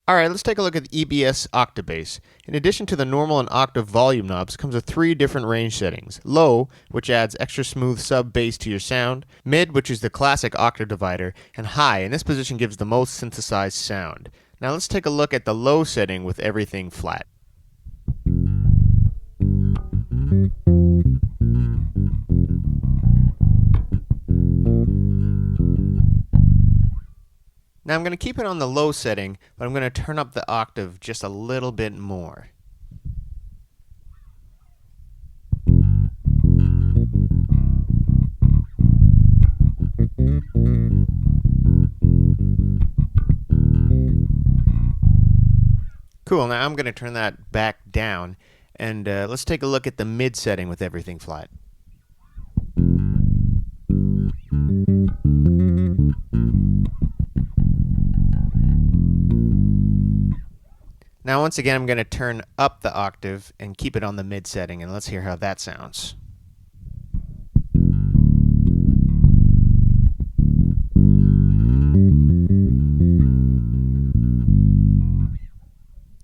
Alright, let's take a look at the EBS Octabass. In addition to the normal and octave volume knobs, comes with 3 different range settings. Low, which adds extra smooth sub-bass to your sound. Mid, which is the classic octave divider. And high, in this position gives the most synthesized sound. Now let's take a look at the low setting with everything flat. Now I'm going to keep it on the low setting, but I'm going to turn up the octave just a little bit more. Cool, now I'm going to turn that back down, and let's take a look at the mid setting with everything flat. Now once again I'm going to turn up the octave and keep it on the mid setting, and let's hear how that sounds.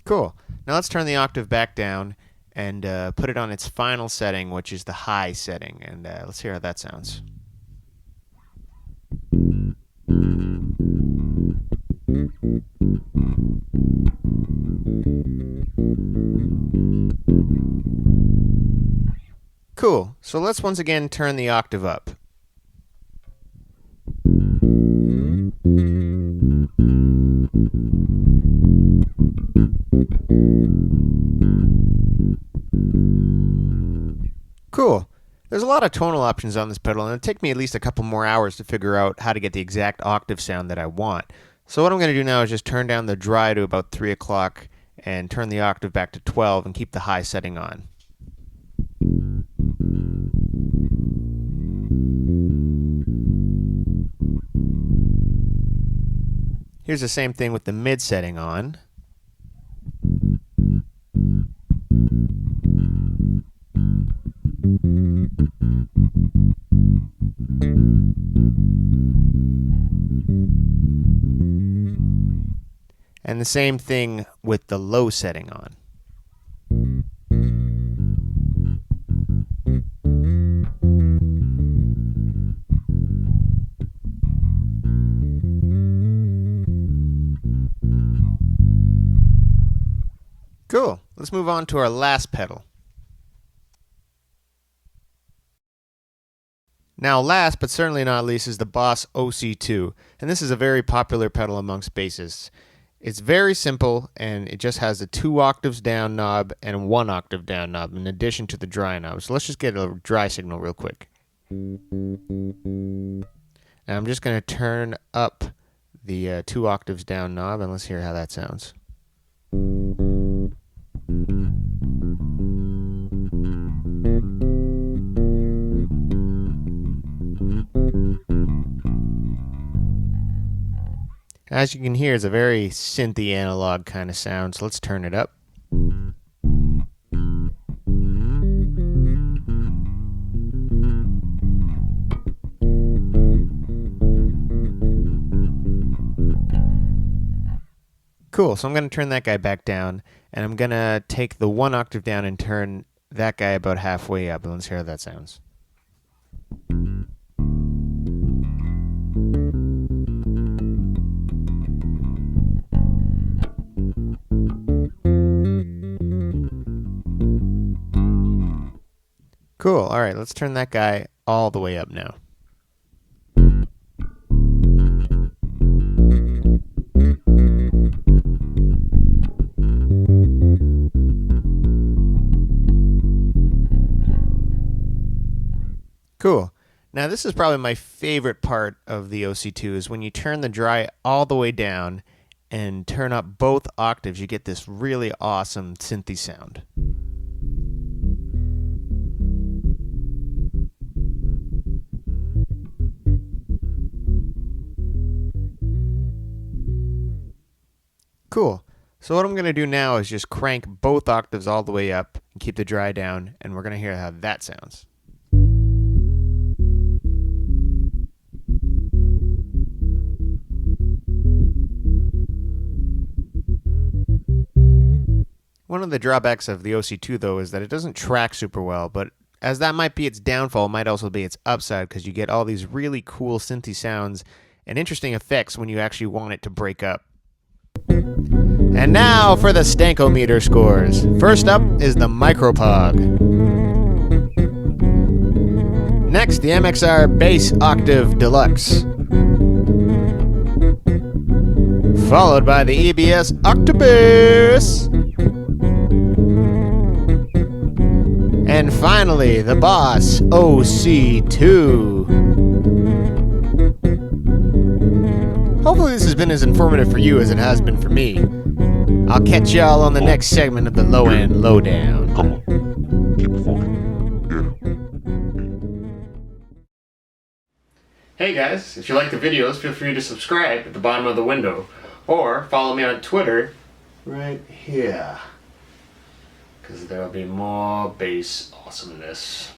Cool. Now let's turn the octave back down and put it on its final setting, which is the high setting, and let's hear how that sounds. Cool. So let's once again turn the octave up. Cool. There's a lot of tonal options on this pedal, and it'll take me at least a couple more hours to figure out how to get the exact octave sound that I want. So what I'm going to do now is just turn down the dry to about 3 o'clock and turn the octave back to 12 and keep the high setting on. Here's the same thing with the mid setting on. And the same thing with the low setting on. Cool. Let's move on to our last pedal. Now last, but certainly not least, is the Boss OC-2, and this is a very popular pedal amongst bassists. It's very simple, and it just has a 2 octaves down knob and a 1 octave down knob in addition to the dry knob. So let's just get a dry signal real quick. And I'm just going to turn up the 2 octaves down knob, and let's hear how that sounds. As you can hear, it's a very synthy analog kind of sound, so let's turn it up. Cool, so I'm going to turn that guy back down, and I'm going to take the 1 octave down and turn that guy about halfway up, and let's hear how that sounds. Cool, alright, let's turn that guy all the way up now. Cool. Now this is probably my favorite part of the OC-2 is when you turn the dry all the way down and turn up both octaves, you get this really awesome synthy sound. Cool. So what I'm going to do now is just crank both octaves all the way up and keep the dry down, and we're going to hear how that sounds. One of the drawbacks of the OC-2 though is that it doesn't track super well, but as that might be its downfall, it might also be its upside because you get all these really cool synthy sounds and interesting effects when you actually want it to break up. And now for the Stankometer scores. First up is the Micropog. Next, the MXR Bass Octave Deluxe. Followed by the EBS Octabass. And finally, the Boss OC-2. Hopefully this has been as informative for you as it has been for me. I'll catch y'all on the next segment of the Low End Lowdown. Come on. Keep it funky. Hey guys, if you like the videos, feel free to subscribe at the bottom of the window. Or follow me on Twitter right here. Because there'll be more bass awesomeness.